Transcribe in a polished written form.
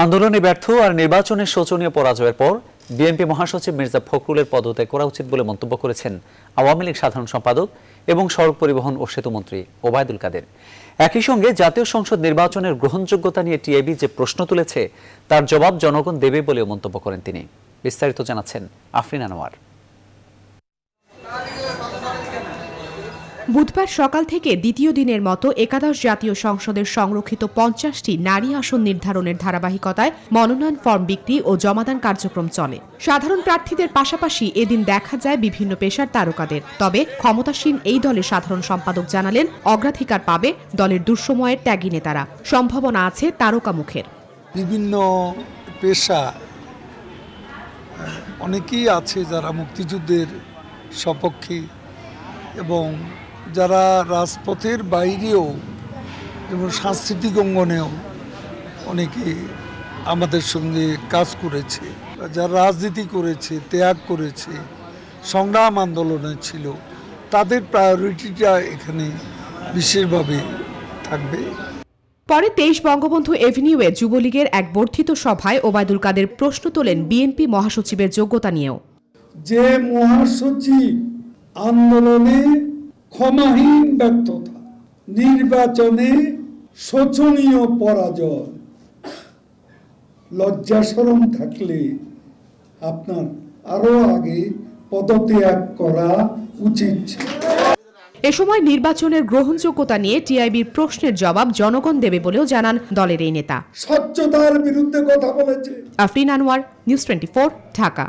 আন্দোলনে ব্যর্থ আর নির্বাচনের শোচনীয় পরাজয়ের পর বিএনপি মহাসচিব মির্জা ফখরুলের পদত্যাগ করা উচিত বলে মন্তব্য করেছেন আওয়ামী লীগ সাধারণ সম্পাদক এবং সড়ক পরিবহন ও সেতুমন্ত্রী ওবায়দুল কাদের। একই সঙ্গে জাতীয় সংসদ নির্বাচনের গ্রহণযোগ্যতা নিয়ে টিআইবি যে প্রশ্ন তুলেছে তার জবাব জনগণ দেবে বলেও মন্তব্য করেন তিনি। বিস্তারিত জানাচ্ছেন আফরিন আনোয়ার। বুধবার সকাল থেকে দ্বিতীয় দিনের মতো একাদশ জাতীয় সংসদের সংরক্ষিত 50টি নারী আসন নির্ধারণের ধারাবাহিকতায় মনোনয়ন ফর্ম বিক্রি ও জমাদান কার্যক্রম চলে। সাধারণ প্রার্থীদের পাশাপাশি এদিন দেখা যায় বিভিন্ন পেশার তারকাদের। তবে ক্ষমতাসীন এই দলের সাধারণ সম্পাদক জানালেন, অগ্রাধিকার পাবে দলের দুঃসময়ের ত্যাগী নেতারা। সম্ভাবনা আছে তারকা মুখের। বিভিন্ন পেশা অনেকেই আছে যারা মুক্তিযুদ্ধের সপক্ষে এবং যারা রাজপথের বাইরেও যেমন সাংস্কৃতিক অঙ্গনেও অনেকে আমাদের সঙ্গে কাজ করেছে, যারা রাজনীতি করেছে, ত্যাগ করেছে, সংগ্রাম আন্দোলনে ছিল, তাদের প্রায়োরিটিটা এখানে বিশেষভাবে থাকবে। পরে 23 বঙ্গবন্ধু এভিনিউয়ে যুবলীগের এক বর্ধিত সভায় ওবায়দুল কাদের প্রশ্ন তোলেন বিএনপি মহাসচিবের যোগ্যতা নিয়েও। যে মহাসচিব আন্দোলনে ক্ষমাহীন ব্যর্থতা, নির্বাচনে শোচনীয় পরাজয়, লজ্জা শরম থাকলে আপনার আরো আগে পদত্যাগ করা উচিত। এ সময় নির্বাচনের গ্রহণযোগ্যতা নিয়ে টিআইবির প্রশ্নের জবাব জনগণ দেবে বলেও জানান দলের এই নেতা। স্বচ্ছতার বিরুদ্ধে কথা বলেছে। আফরিন আনোয়ার, নিউজ 24, ঢাকা।